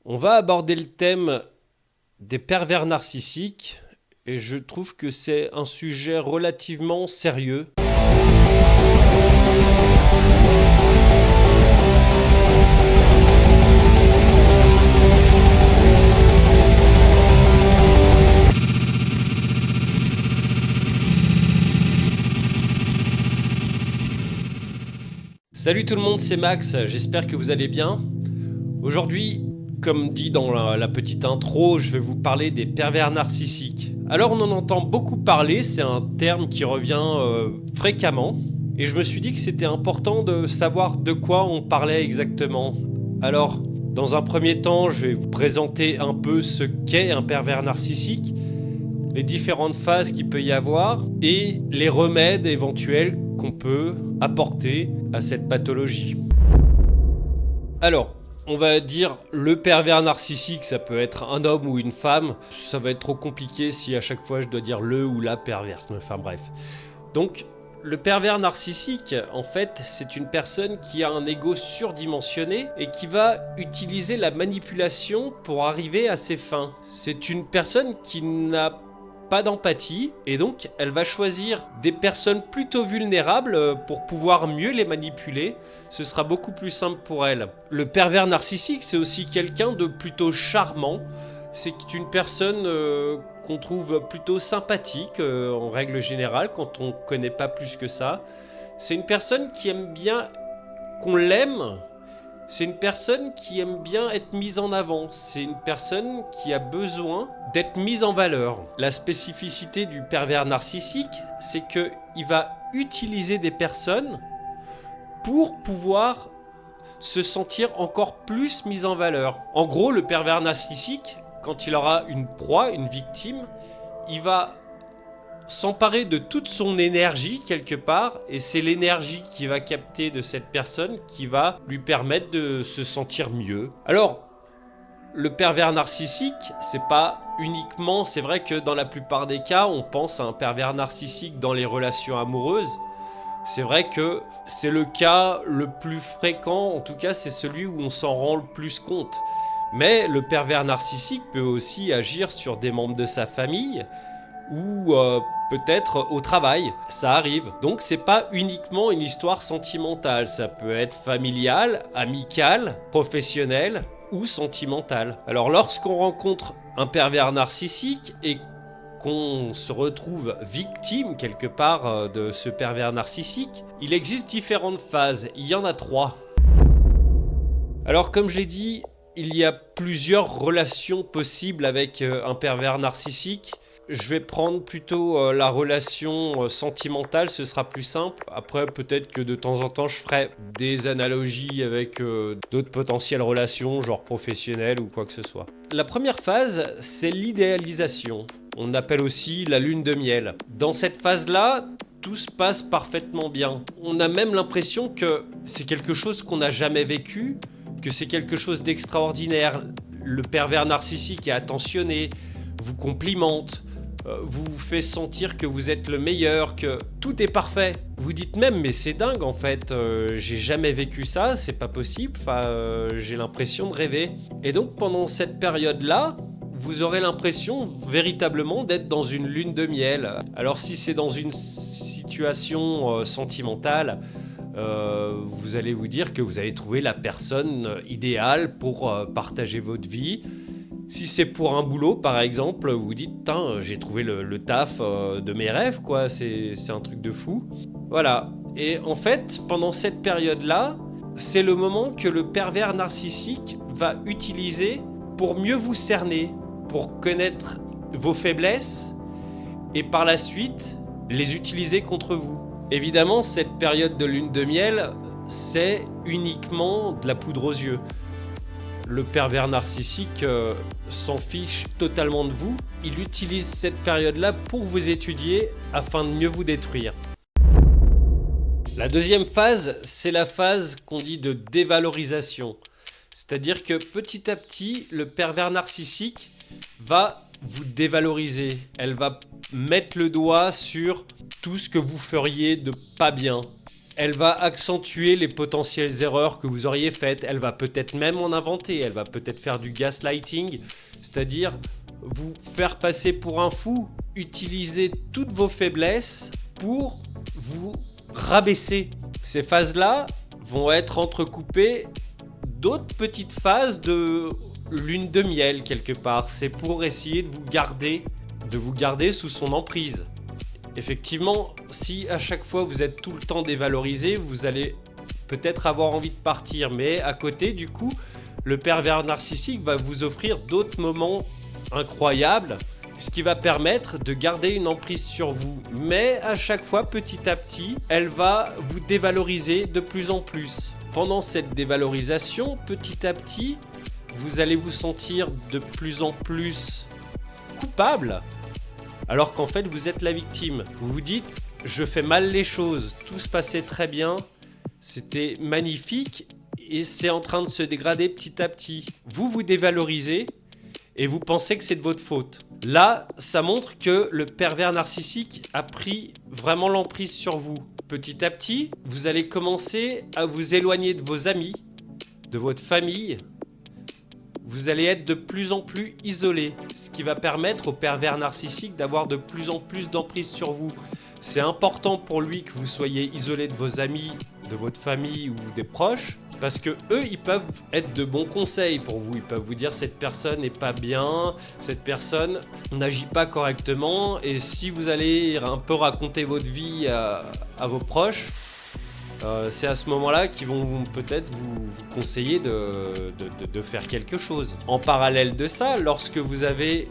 On va aborder le thème des pervers narcissiques et je trouve que c'est un sujet relativement sérieux. Salut tout le monde, c'est Max, j'espère que vous allez bien. Aujourd'hui, comme dit dans la petite intro, je vais vous parler des pervers narcissiques. Alors on en entend beaucoup parler, c'est un terme qui revient fréquemment, et je me suis dit que c'était important de savoir de quoi on parlait exactement. Alors, dans un premier temps, je vais vous présenter un peu ce qu'est un pervers narcissique, les différentes phases qu'il peut y avoir, et les remèdes éventuels qu'on peut apporter à cette pathologie. Alors, on va dire le pervers narcissique, ça peut être un homme ou une femme. Ça va être trop compliqué si à chaque fois je dois dire le ou la perverse. Enfin bref. Donc, le pervers narcissique, en fait, c'est une personne qui a un ego surdimensionné et qui va utiliser la manipulation pour arriver à ses fins. C'est une personne qui n'a pas d'empathie et donc elle va choisir des personnes plutôt vulnérables pour pouvoir mieux les manipuler. Ce sera beaucoup plus simple pour elle. Le pervers narcissique, c'est aussi quelqu'un de plutôt charmant. C'est une personne qu'on trouve plutôt sympathique en règle générale quand on ne connaît pas plus que ça. C'est une personne qui aime bien qu'on l'aime. C'est une personne qui aime bien être mise en avant. C'est une personne qui a besoin d'être mise en valeur. La spécificité du pervers narcissique, c'est qu'il va utiliser des personnes pour pouvoir se sentir encore plus mise en valeur. En gros, le pervers narcissique, quand il aura une proie, une victime, il va s'emparer de toute son énergie quelque part, et c'est l'énergie qu'il va capter de cette personne qui va lui permettre de se sentir mieux. Alors, le pervers narcissique, c'est pas uniquement, c'est vrai que dans la plupart des cas, on pense à un pervers narcissique dans les relations amoureuses. C'est vrai que c'est le cas le plus fréquent, en tout cas c'est celui où on s'en rend le plus compte. Mais le pervers narcissique peut aussi agir sur des membres de sa famille, ou peut-être au travail, ça arrive. Donc c'est pas uniquement une histoire sentimentale, ça peut être familial, amical, professionnel ou sentimental. Alors lorsqu'on rencontre un pervers narcissique et qu'on se retrouve victime quelque part de ce pervers narcissique, il existe différentes phases, il y en a 3. Alors comme je l'ai dit, il y a plusieurs relations possibles avec un pervers narcissique. Je vais prendre plutôt la relation sentimentale, ce sera plus simple. Après, peut-être que de temps en temps, je ferai des analogies avec d'autres potentielles relations, genre professionnelles ou quoi que ce soit. La première phase, c'est l'idéalisation. On appelle aussi la lune de miel. Dans cette phase-là, tout se passe parfaitement bien. On a même l'impression que c'est quelque chose qu'on n'a jamais vécu, que c'est quelque chose d'extraordinaire. Le pervers narcissique est attentionné, vous complimente, vous fait sentir que vous êtes le meilleur, que tout est parfait. Vous dites même, mais c'est dingue en fait, j'ai jamais vécu ça, c'est pas possible, j'ai l'impression de rêver. Et donc pendant cette période-là, vous aurez l'impression véritablement d'être dans une lune de miel. Alors si c'est dans une situation sentimentale, vous allez vous dire que vous avez trouvé la personne idéale pour partager votre vie. Si c'est pour un boulot, par exemple, vous vous dites, j'ai trouvé le taf de mes rêves, quoi, c'est un truc de fou. Voilà. Et en fait, pendant cette période-là, c'est le moment que le pervers narcissique va utiliser pour mieux vous cerner, pour connaître vos faiblesses et par la suite les utiliser contre vous. Évidemment, cette période de lune de miel, c'est uniquement de la poudre aux yeux. Le pervers narcissique s'en fiche totalement de vous. Il utilise cette période-là pour vous étudier afin de mieux vous détruire. La deuxième phase, c'est la phase qu'on dit de dévalorisation. C'est-à-dire que petit à petit, le pervers narcissique va vous dévaloriser. Elle va mettre le doigt sur tout ce que vous feriez de pas bien. Elle va accentuer les potentielles erreurs que vous auriez faites. Elle va peut-être même en inventer. Elle va peut-être faire du gaslighting, c'est-à-dire vous faire passer pour un fou, utiliser toutes vos faiblesses pour vous rabaisser. Ces phases-là vont être entrecoupées d'autres petites phases de lune de miel quelque part. C'est pour essayer de vous garder sous son emprise. Effectivement, si à chaque fois vous êtes tout le temps dévalorisé, vous allez peut-être avoir envie de partir. Mais à côté, du coup, le pervers narcissique va vous offrir d'autres moments incroyables, ce qui va permettre de garder une emprise sur vous. Mais à chaque fois, petit à petit, elle va vous dévaloriser de plus en plus. Pendant cette dévalorisation, petit à petit, vous allez vous sentir de plus en plus coupable, alors qu'en fait, vous êtes la victime. Vous vous dites, je fais mal les choses, tout se passait très bien, c'était magnifique, et c'est en train de se dégrader petit à petit. Vous vous dévalorisez, et vous pensez que c'est de votre faute. Là, ça montre que le pervers narcissique a pris vraiment l'emprise sur vous. Petit à petit, vous allez commencer à vous éloigner de vos amis, de votre famille. Vous allez être de plus en plus isolé, ce qui va permettre au pervers narcissique d'avoir de plus en plus d'emprise sur vous. C'est important pour lui que vous soyez isolé de vos amis, de votre famille ou des proches, parce que eux, ils peuvent être de bons conseils pour vous. Ils peuvent vous dire cette personne n'est pas bien, cette personne n'agit pas correctement, et si vous allez un peu raconter votre vie à vos proches, c'est à ce moment-là qu'ils vont peut-être vous conseiller de faire quelque chose. En parallèle de ça, lorsque vous avez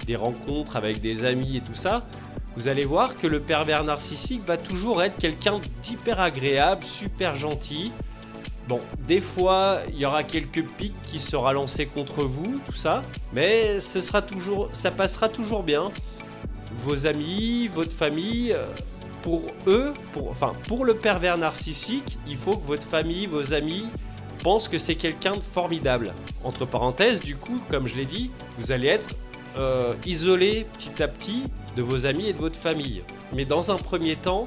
des rencontres avec des amis et tout ça, vous allez voir que le pervers narcissique va toujours être quelqu'un d'hyper agréable, super gentil. Bon, des fois, il y aura quelques pics qui seront lancés contre vous, tout ça, mais ça passera toujours bien. Vos amis, votre famille, pour le pervers narcissique, il faut que votre famille, vos amis, pensent que c'est quelqu'un de formidable. Entre parenthèses, du coup, comme je l'ai dit, vous allez être isolé petit à petit de vos amis et de votre famille. Mais dans un premier temps,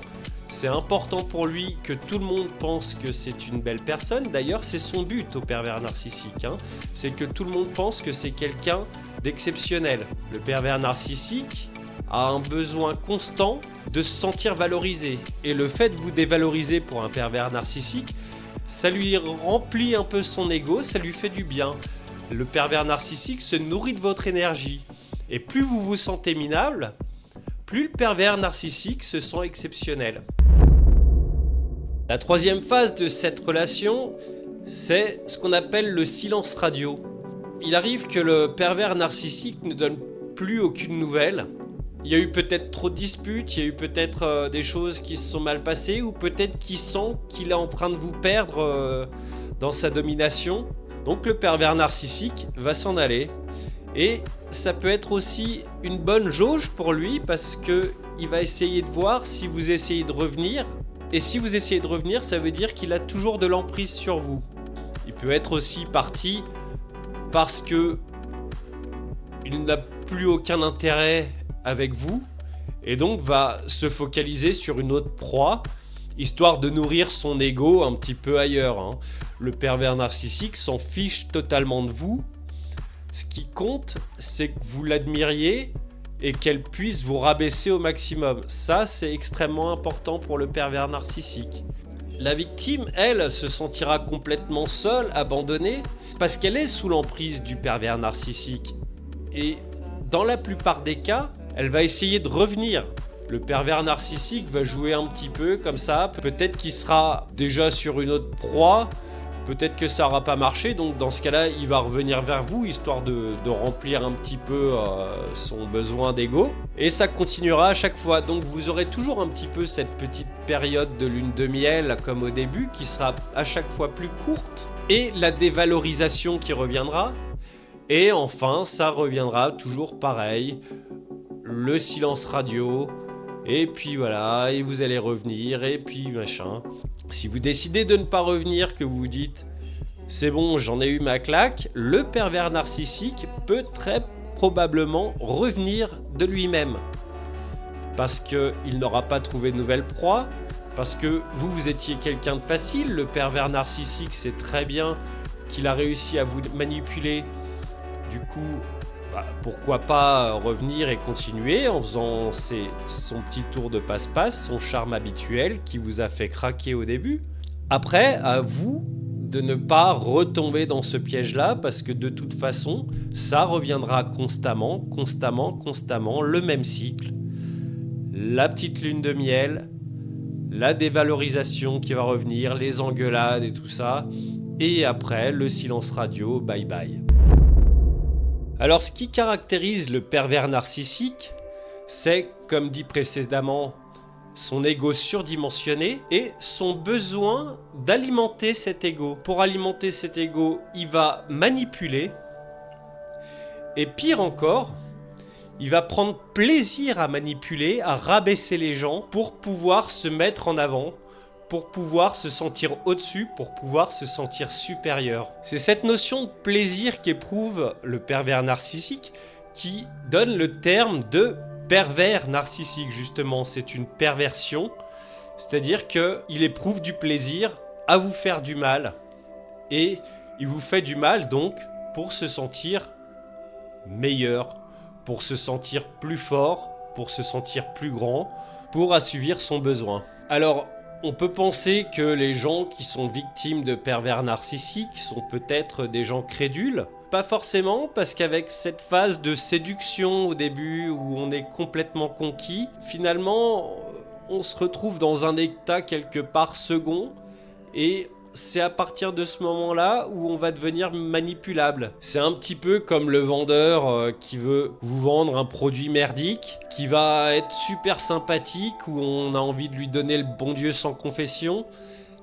c'est important pour lui que tout le monde pense que c'est une belle personne. D'ailleurs, c'est son but au pervers narcissique, c'est que tout le monde pense que c'est quelqu'un d'exceptionnel. Le pervers narcissique a un besoin constant de se sentir valorisé. Et le fait de vous dévaloriser pour un pervers narcissique, ça lui remplit un peu son ego, ça lui fait du bien. Le pervers narcissique se nourrit de votre énergie. Et plus vous vous sentez minable, plus le pervers narcissique se sent exceptionnel. La troisième phase de cette relation, c'est ce qu'on appelle le silence radio. Il arrive que le pervers narcissique ne donne plus aucune nouvelle. Il y a eu peut-être trop de disputes, il y a eu peut-être des choses qui se sont mal passées, ou peut-être qu'il sent qu'il est en train de vous perdre dans sa domination. Donc le pervers narcissique va s'en aller. Et ça peut être aussi une bonne jauge pour lui, parce qu'il va essayer de voir si vous essayez de revenir. Et si vous essayez de revenir, ça veut dire qu'il a toujours de l'emprise sur vous. Il peut être aussi parti parce que il n'a plus aucun intérêt avec vous, et donc va se focaliser sur une autre proie, histoire de nourrir son ego un petit peu ailleurs. Le pervers narcissique s'en fiche totalement de vous. Ce qui compte, c'est que vous l'admiriez et qu'elle puisse vous rabaisser au maximum. Ça, c'est extrêmement important pour le pervers narcissique. La victime, elle, se sentira complètement seule, abandonnée, parce qu'elle est sous l'emprise du pervers narcissique. Et dans la plupart des cas, elle va essayer de revenir. Le pervers narcissique va jouer un petit peu comme ça. Peut-être qu'il sera déjà sur une autre proie. Peut-être que ça n'aura pas marché. Donc dans ce cas-là, il va revenir vers vous, histoire de remplir un petit peu son besoin d'ego. Et ça continuera à chaque fois. Donc vous aurez toujours un petit peu cette petite période de lune de miel, comme au début, qui sera à chaque fois plus courte. Et la dévalorisation qui reviendra. Et enfin, ça reviendra toujours pareil. Le silence radio, et puis voilà, et vous allez revenir, et puis machin. Si vous décidez de ne pas revenir, que vous vous dites c'est bon, j'en ai eu ma claque, le pervers narcissique peut très probablement revenir de lui-même, parce qu'il n'aura pas trouvé de nouvelle proie, Parce que vous étiez quelqu'un de facile, le pervers narcissique sait très bien qu'il a réussi à vous manipuler. Du coup, pourquoi pas revenir et continuer en faisant son petit tour de passe-passe, son charme habituel qui vous a fait craquer au début. Après, à vous de ne pas retomber dans ce piège-là, parce que de toute façon, ça reviendra constamment, le même cycle. La petite lune de miel, la dévalorisation qui va revenir, les engueulades et tout ça, et après, le silence radio, bye bye. Alors, ce qui caractérise le pervers narcissique, c'est, comme dit précédemment, son ego surdimensionné et son besoin d'alimenter cet ego. Pour alimenter cet ego, il va manipuler et pire encore, il va prendre plaisir à manipuler, à rabaisser les gens pour pouvoir se mettre en avant, pour pouvoir se sentir au-dessus, pour pouvoir se sentir supérieur. C'est cette notion de plaisir qu'éprouve le pervers narcissique qui donne le terme de pervers narcissique, justement. C'est une perversion, c'est-à-dire qu'il éprouve du plaisir à vous faire du mal. Et il vous fait du mal donc pour se sentir meilleur, pour se sentir plus fort, pour se sentir plus grand, pour assouvir son besoin. Alors, on peut penser que les gens qui sont victimes de pervers narcissiques sont peut-être des gens crédules. Pas forcément, parce qu'avec cette phase de séduction au début où on est complètement conquis, finalement, on se retrouve dans un état quelque part second et c'est à partir de ce moment-là où on va devenir manipulable. C'est un petit peu comme le vendeur qui veut vous vendre un produit merdique, qui va être super sympathique, où on a envie de lui donner le bon Dieu sans confession,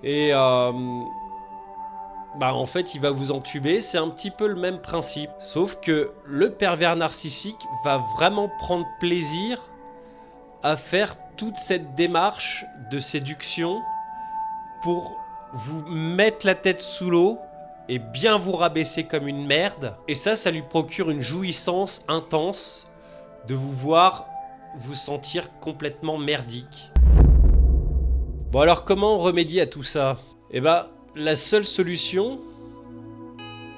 et en fait il va vous entuber. C'est un petit peu le même principe, sauf que le pervers narcissique va vraiment prendre plaisir à faire toute cette démarche de séduction pour vous mettre la tête sous l'eau et bien vous rabaisser comme une merde. Et ça lui procure une jouissance intense de vous voir vous sentir complètement merdique. Bon alors comment remédier à tout ça ? Eh ben, la seule solution,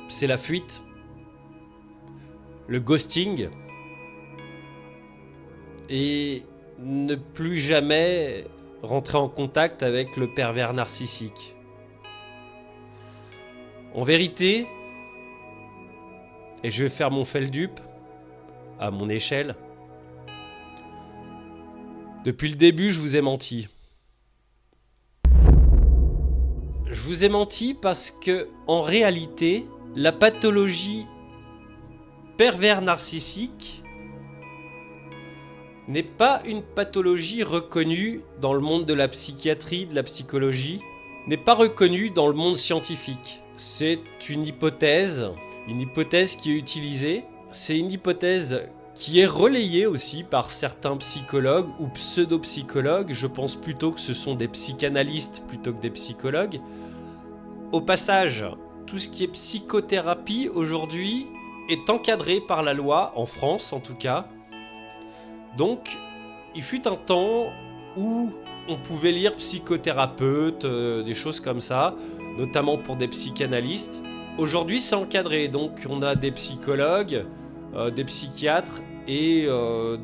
c'est la fuite, le ghosting et ne plus jamais rentrer en contact avec le pervers narcissique. En vérité, et je vais faire mon feldup à mon échelle, depuis le début, je vous ai menti. Je vous ai menti parce que, en réalité, la pathologie pervers narcissique n'est pas une pathologie reconnue dans le monde de la psychiatrie, de la psychologie, n'est pas reconnue dans le monde scientifique. C'est une hypothèse qui est utilisée. C'est une hypothèse qui est relayée aussi par certains psychologues ou pseudo-psychologues. Je pense plutôt que ce sont des psychanalystes plutôt que des psychologues. Au passage, tout ce qui est psychothérapie aujourd'hui est encadré par la loi, en France en tout cas. Donc, il fut un temps où on pouvait lire psychothérapeute, des choses comme ça, notamment pour des psychanalystes. Aujourd'hui, c'est encadré, donc on a des psychologues, des psychiatres et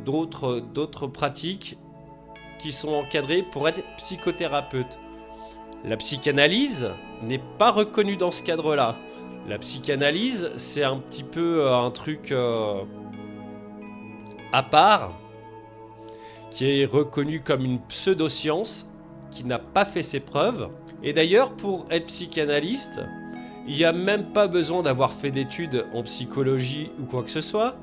d'autres pratiques qui sont encadrées pour être psychothérapeute. La psychanalyse n'est pas reconnue dans ce cadre-là. La psychanalyse, c'est un petit peu un truc à part, qui est reconnu comme une pseudo-science, qui n'a pas fait ses preuves. Et d'ailleurs, pour être psychanalyste, il n'y a même pas besoin d'avoir fait d'études en psychologie ou quoi que ce soit.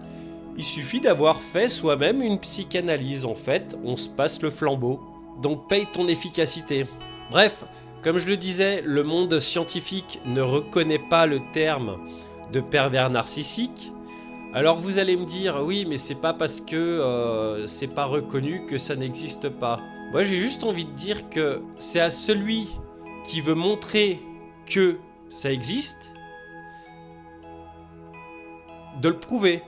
Il suffit d'avoir fait soi-même une psychanalyse. En fait, on se passe le flambeau. Donc paye ton efficacité. Bref, comme je le disais, le monde scientifique ne reconnaît pas le terme de pervers narcissique. Alors vous allez me dire, oui, mais c'est pas parce que c'est pas reconnu que ça n'existe pas. Moi, j'ai juste envie de dire que c'est à celui qui veut montrer que ça existe de le prouver.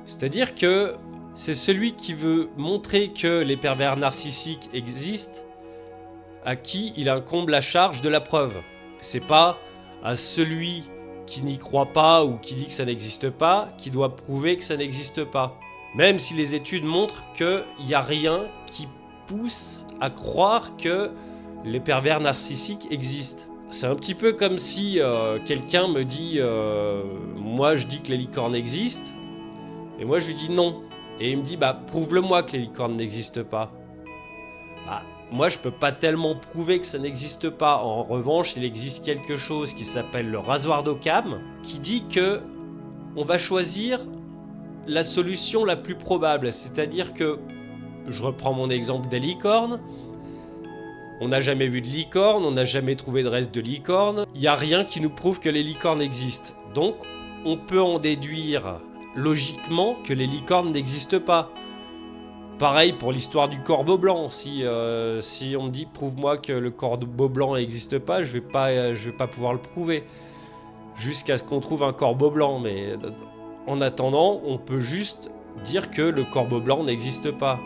C'est-à-dire que C'est celui qui veut montrer que les pervers narcissiques existent, à qui il incombe la charge de la preuve. C'est pas à celui qui n'y croit pas ou qui dit que ça n'existe pas qui doit prouver que ça n'existe pas. Même si les études montrent qu'il n'y a rien qui pousse à croire que les pervers narcissiques existent. C'est un petit peu comme si quelqu'un me dit moi je dis que les licornes existent, et moi je lui dis non. Et il me dit prouve-le-moi que les licornes n'existent pas. Moi je peux pas tellement prouver que ça n'existe pas. En revanche, il existe quelque chose qui s'appelle le rasoir d'Occam, qui dit que on va choisir la solution la plus probable. C'est-à-dire que, je reprends mon exemple des licornes, on n'a jamais vu de licorne, on n'a jamais trouvé de reste de licorne, il n'y a rien qui nous prouve que les licornes existent. Donc on peut en déduire logiquement que les licornes n'existent pas. Pareil pour l'histoire du corbeau blanc. Si on me dit prouve-moi que le corbeau blanc n'existe pas, je vais pas pouvoir le prouver. Jusqu'à ce qu'on trouve un corbeau blanc. Mais en attendant, on peut juste dire que le corbeau blanc n'existe pas.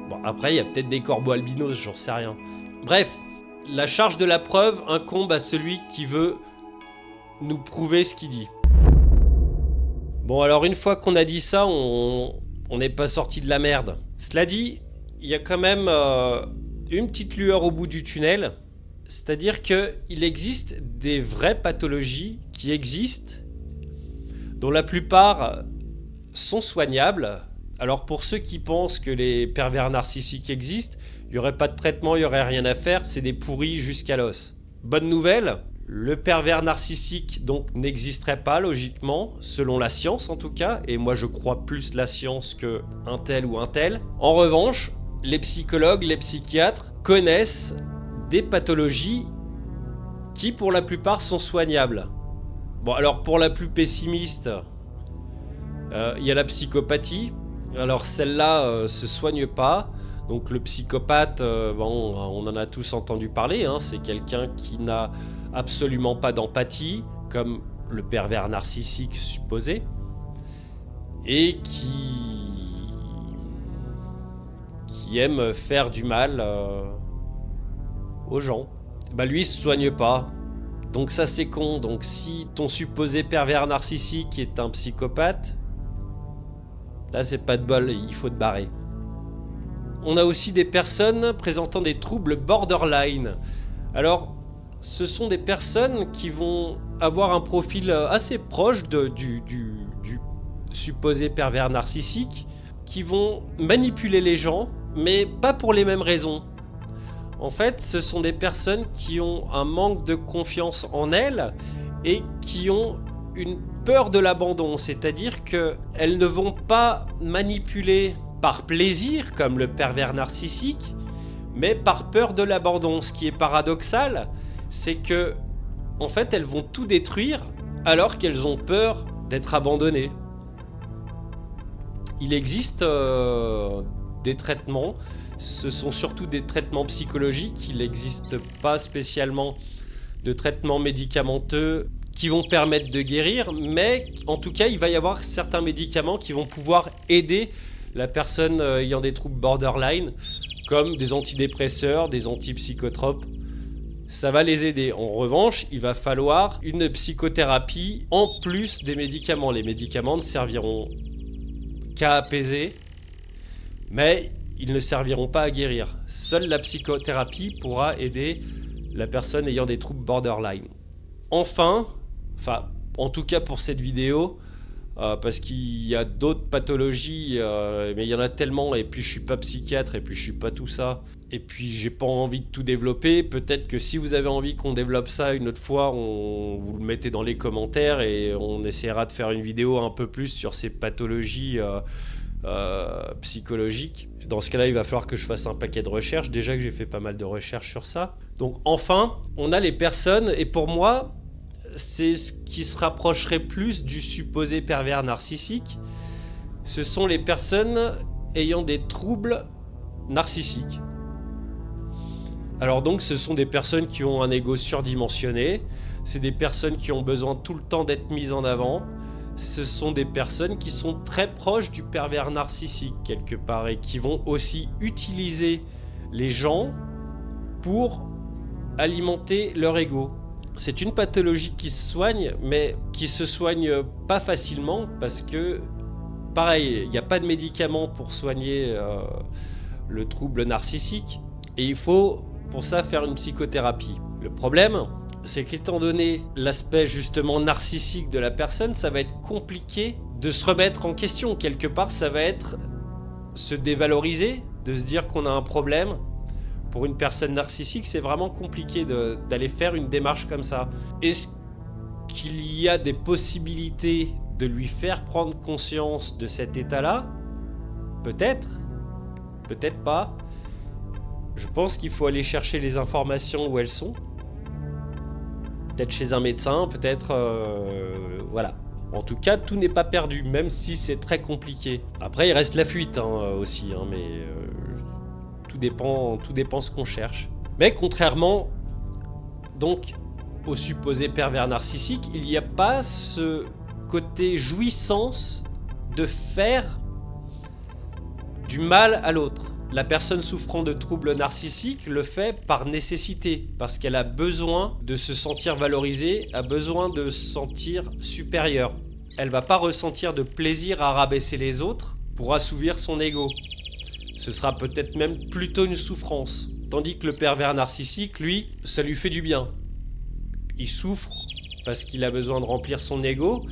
Bon, après, il y a peut-être des corbeaux albinos, j'en sais rien. Bref, la charge de la preuve incombe à celui qui veut nous prouver ce qu'il dit. Bon, alors une fois qu'on a dit ça, on n'est pas sorti de la merde. Cela dit, il y a quand même une petite lueur au bout du tunnel. C'est-à-dire qu'il existe des vraies pathologies qui existent, dont la plupart sont soignables. Alors pour ceux qui pensent que les pervers narcissiques existent, il n'y aurait pas de traitement, il n'y aurait rien à faire, c'est des pourris jusqu'à l'os. Bonne nouvelle, le pervers narcissique donc n'existerait pas logiquement, selon la science en tout cas, et moi je crois plus la science que un tel ou un tel. En revanche, les psychologues, les psychiatres connaissent des pathologies qui pour la plupart sont soignables. Bon alors pour la plus pessimiste, il y a la psychopathie. Alors celle-là se soigne pas. Donc le psychopathe, on en a tous entendu parler, hein, c'est quelqu'un qui n'a absolument pas d'empathie, comme le pervers narcissique supposé, et qui aime faire du mal aux gens. Lui il se soigne pas. Donc ça c'est con. Donc si ton supposé pervers narcissique est un psychopathe, là c'est pas de bol, il faut te barrer. On a aussi des personnes présentant des troubles borderline. Alors, ce sont des personnes qui vont avoir un profil assez proche du supposé pervers narcissique, qui vont manipuler les gens, mais pas pour les mêmes raisons. En fait, ce sont des personnes qui ont un manque de confiance en elles et qui ont une peur de l'abandon. C'est-à-dire qu'elles ne vont pas manipuler par plaisir, comme le pervers narcissique, mais par peur de l'abandon. Ce qui est paradoxal, c'est que, en fait, elles vont tout détruire alors qu'elles ont peur d'être abandonnées. Il existe des traitements, ce sont surtout des traitements psychologiques, il n'existe pas spécialement de traitements médicamenteux qui vont permettre de guérir, mais en tout cas, il va y avoir certains médicaments qui vont pouvoir aider la personne ayant des troubles borderline, comme des antidépresseurs, des antipsychotropes. Ça va les aider. En revanche, il va falloir une psychothérapie en plus des médicaments. Les médicaments ne serviront qu'à apaiser, mais ils ne serviront pas à guérir. Seule la psychothérapie pourra aider la personne ayant des troubles borderline. Enfin, en tout cas pour cette vidéo, parce qu'il y a d'autres pathologies, mais il y en a tellement, et puis je suis pas psychiatre, et puis je suis pas tout ça, et puis j'ai pas envie de tout développer. Peut-être que si vous avez envie qu'on développe ça une autre fois, vous le mettez dans les commentaires et on essaiera de faire une vidéo un peu plus sur ces pathologies psychologiques. Dans ce cas-là, il va falloir que je fasse un paquet de recherches, déjà que j'ai fait pas mal de recherches sur ça. Donc enfin, on a les personnes, et pour moi, c'est ce qui se rapprocherait plus du supposé pervers narcissique. Ce sont les personnes ayant des troubles narcissiques. Alors donc ce sont des personnes qui ont un ego surdimensionné, c'est des personnes qui ont besoin tout le temps d'être mises en avant, ce sont des personnes qui sont très proches du pervers narcissique quelque part et qui vont aussi utiliser les gens pour alimenter leur ego. C'est une pathologie qui se soigne, mais qui se soigne pas facilement parce que, pareil, il n'y a pas de médicaments pour soigner le trouble narcissique et il faut pour ça faire une psychothérapie. Le problème, c'est qu'étant donné l'aspect justement narcissique de la personne, ça va être compliqué de se remettre en question. Quelque part, ça va être se dévaloriser, de se dire qu'on a un problème. Pour une personne narcissique, c'est vraiment compliqué d'aller faire une démarche comme ça. Est-ce qu'il y a des possibilités de lui faire prendre conscience de cet état-là? Peut-être, peut-être pas. Je pense qu'il faut aller chercher les informations où elles sont. Peut-être chez un médecin, peut-être... voilà. En tout cas, tout n'est pas perdu, même si c'est très compliqué. Après, il reste la fuite aussi, mais... Tout dépend ce qu'on cherche. Mais contrairement donc au supposé pervers narcissique, il n'y a pas ce côté jouissance de faire du mal à l'autre. La personne souffrant de troubles narcissiques le fait par nécessité, parce qu'elle a besoin de se sentir valorisée, a besoin de se sentir supérieure. Elle va pas ressentir de plaisir à rabaisser les autres pour assouvir son ego. Ce sera peut-être même plutôt une souffrance. Tandis que le pervers narcissique, lui, ça lui fait du bien. Il souffre parce qu'il a besoin de remplir son ego.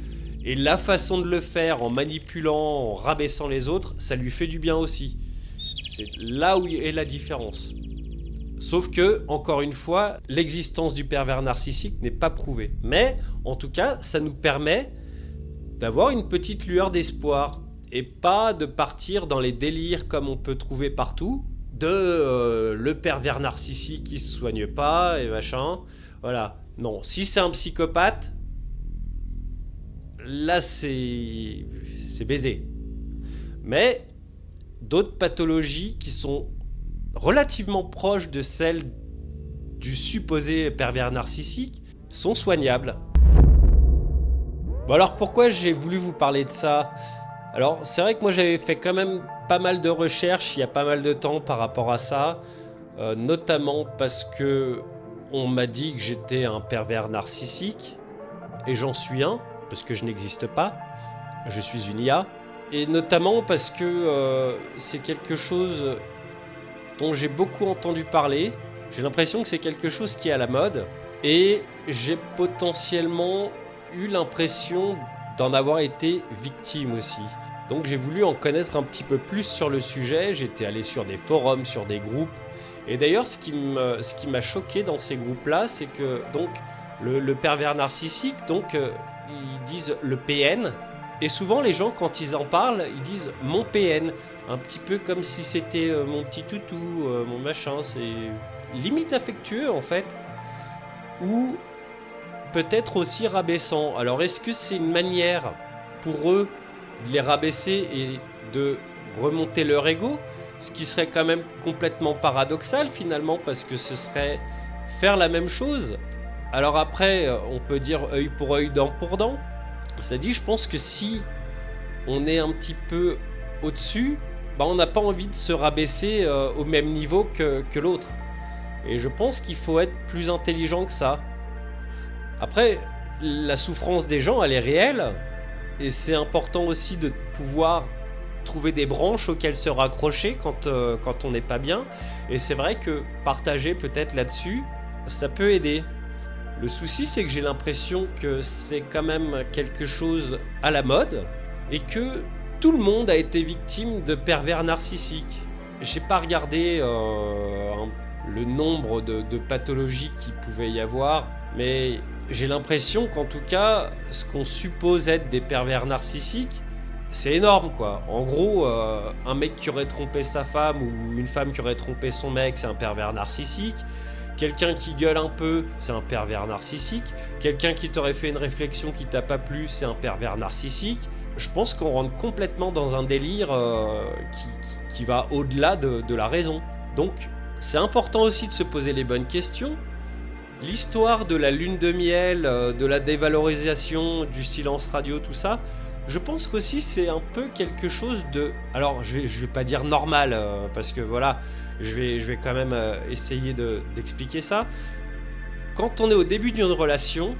Et la façon de le faire, en manipulant, en rabaissant les autres, ça lui fait du bien aussi. C'est là où est la différence. Sauf que, encore une fois, l'existence du pervers narcissique n'est pas prouvée. Mais, en tout cas, ça nous permet d'avoir une petite lueur d'espoir. Et pas de partir dans les délires comme on peut trouver partout, de le pervers narcissique qui se soigne pas et machin. Voilà. Non, si c'est un psychopathe, là c'est baisé. Mais d'autres pathologies qui sont relativement proches de celles du supposé pervers narcissique sont soignables. Bon alors pourquoi j'ai voulu vous parler de ça ? Alors c'est vrai que moi j'avais fait quand même pas mal de recherches il y a pas mal de temps par rapport à ça, notamment parce que on m'a dit que j'étais un pervers narcissique, et j'en suis un, parce que je n'existe pas, je suis une IA, et notamment parce que c'est quelque chose dont j'ai beaucoup entendu parler, j'ai l'impression que c'est quelque chose qui est à la mode, et j'ai potentiellement eu l'impression d'en avoir été victime aussi. Donc j'ai voulu en connaître un petit peu plus sur le sujet, j'étais allé sur des forums, sur des groupes, et d'ailleurs ce qui m'a choqué dans ces groupes-là, c'est que donc le pervers narcissique, donc ils disent le PN, et souvent les gens quand ils en parlent, ils disent mon PN, un petit peu comme si c'était mon petit toutou, mon machin, c'est limite affectueux en fait, ou peut-être aussi rabaissant. Alors est-ce que c'est une manière pour eux de les rabaisser et de remonter leur ego, ce qui serait quand même complètement paradoxal finalement, parce que ce serait faire la même chose. Alors après, on peut dire œil pour œil, dent pour dent. Ça dit, je pense que si on est un petit peu au-dessus, on n'a pas envie de se rabaisser au même niveau que l'autre. Et je pense qu'il faut être plus intelligent que ça. Après, la souffrance des gens, elle est réelle, et c'est important aussi de pouvoir trouver des branches auxquelles se raccrocher quand on n'est pas bien, et c'est vrai que partager peut-être là-dessus, ça peut aider. Le souci, c'est que j'ai l'impression que c'est quand même quelque chose à la mode, et que tout le monde a été victime de pervers narcissiques. J'ai pas regardé le nombre de pathologies qu'il pouvait y avoir, mais j'ai l'impression qu'en tout cas, ce qu'on suppose être des pervers narcissiques, c'est énorme quoi. En gros, un mec qui aurait trompé sa femme ou une femme qui aurait trompé son mec, c'est un pervers narcissique. Quelqu'un qui gueule un peu, c'est un pervers narcissique. Quelqu'un qui t'aurait fait une réflexion qui t'a pas plu, c'est un pervers narcissique. Je pense qu'on rentre complètement dans un délire qui va au-delà de la raison. Donc, c'est important aussi de se poser les bonnes questions. l'histoire de la lune de miel, de la dévalorisation du silence radio, tout ça, je pense qu'aussi c'est un peu quelque chose de... Alors je vais pas dire normal, parce que voilà, je vais quand même essayer d'expliquer ça. Quand on est au début d'une relation,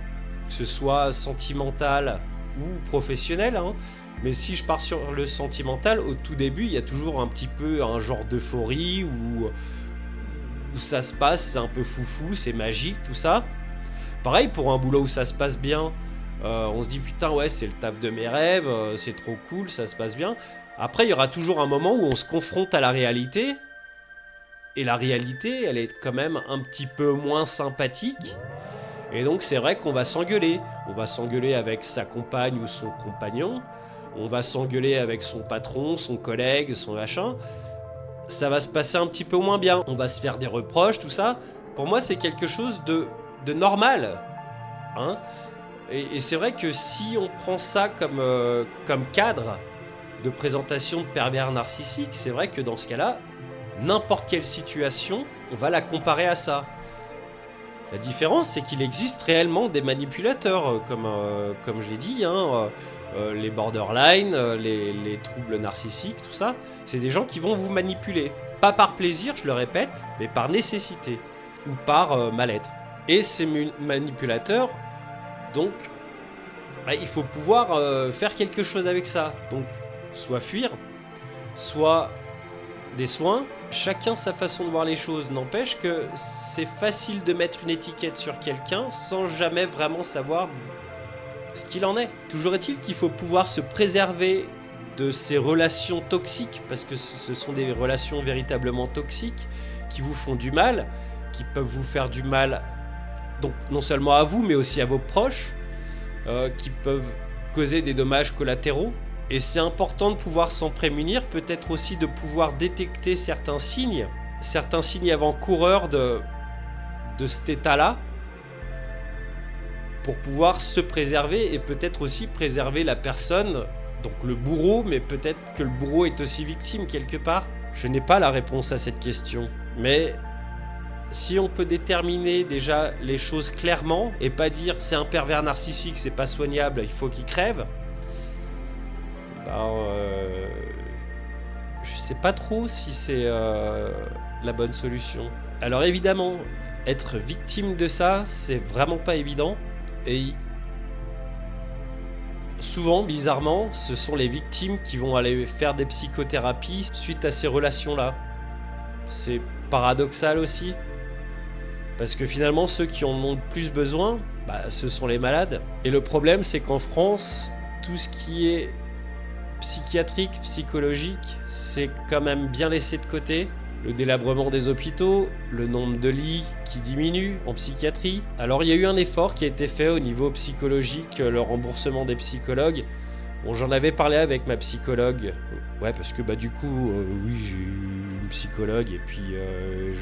que ce soit sentimentale ou professionnelle, hein, mais si je pars sur le sentimental, au tout début, il y a toujours un petit peu un genre d'euphorie où ça se passe, c'est un peu foufou, c'est magique, tout ça. Pareil pour un boulot où ça se passe bien, on se dit putain ouais c'est le taf de mes rêves, c'est trop cool, ça se passe bien. Après il y aura toujours un moment où on se confronte à la réalité, et la réalité elle est quand même un petit peu moins sympathique. Et donc c'est vrai qu'on va s'engueuler. On va s'engueuler avec sa compagne ou son compagnon, on va s'engueuler avec son patron, son collègue, son machin. Ça va se passer un petit peu moins bien. On va se faire des reproches, tout ça. Pour moi, c'est quelque chose de normal. Hein, et c'est vrai que si on prend ça comme cadre de présentation de pervers narcissiques, c'est vrai que dans ce cas-là, n'importe quelle situation, on va la comparer à ça. La différence, c'est qu'il existe réellement des manipulateurs, comme je l'ai dit, hein, les borderline, les troubles narcissiques, tout ça. C'est des gens qui vont vous manipuler. Pas par plaisir, je le répète, mais par nécessité ou par mal-être. Et ces manipulateurs, donc, il faut pouvoir faire quelque chose avec ça. Donc, soit fuir, soit des soins. Chacun sa façon de voir les choses, n'empêche que c'est facile de mettre une étiquette sur quelqu'un sans jamais vraiment savoir ce qu'il en est. Toujours est-il qu'il faut pouvoir se préserver de ces relations toxiques, parce que ce sont des relations véritablement toxiques qui vous font du mal, qui peuvent vous faire du mal, donc non seulement à vous mais aussi à vos proches, qui peuvent causer des dommages collatéraux. Et c'est important de pouvoir s'en prémunir, peut-être aussi de pouvoir détecter certains signes avant-coureurs de cet état-là, pour pouvoir se préserver et peut-être aussi préserver la personne, donc le bourreau, mais peut-être que le bourreau est aussi victime quelque part. Je n'ai pas la réponse à cette question, mais si on peut déterminer déjà les choses clairement et pas dire c'est un pervers narcissique, c'est pas soignable, il faut qu'il crève. Je sais pas trop si c'est la bonne solution. Alors évidemment, être victime de ça, c'est vraiment pas évident. Et souvent, bizarrement, ce sont les victimes qui vont aller faire des psychothérapies suite à ces relations-là. C'est paradoxal aussi. Parce que finalement, ceux qui en ont le plus besoin, ce sont les malades. Et le problème, c'est qu'en France, tout ce qui est psychiatrique, psychologique, c'est quand même bien laissé de côté. Le délabrement des hôpitaux, le nombre de lits qui diminue en psychiatrie. Alors il y a eu un effort qui a été fait au niveau psychologique, le remboursement des psychologues. Bon, j'en avais parlé avec ma psychologue. Ouais, parce que du coup, oui, j'ai eu une psychologue et puis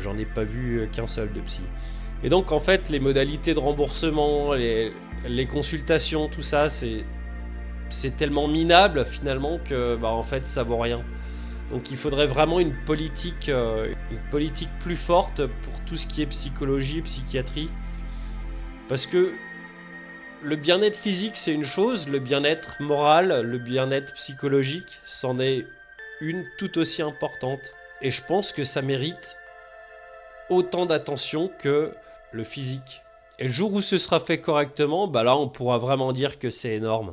j'en ai pas vu qu'un seul de psy. Et donc en fait, les modalités de remboursement, les consultations, tout ça, c'est tellement minable finalement que en fait ça vaut rien. Donc il faudrait vraiment une politique plus forte pour tout ce qui est psychologie, psychiatrie. Parce que le bien-être physique c'est une chose, le bien-être moral, le bien-être psychologique, c'en est une tout aussi importante. Et je pense que ça mérite autant d'attention que le physique. Et le jour où ce sera fait correctement, là on pourra vraiment dire que c'est énorme.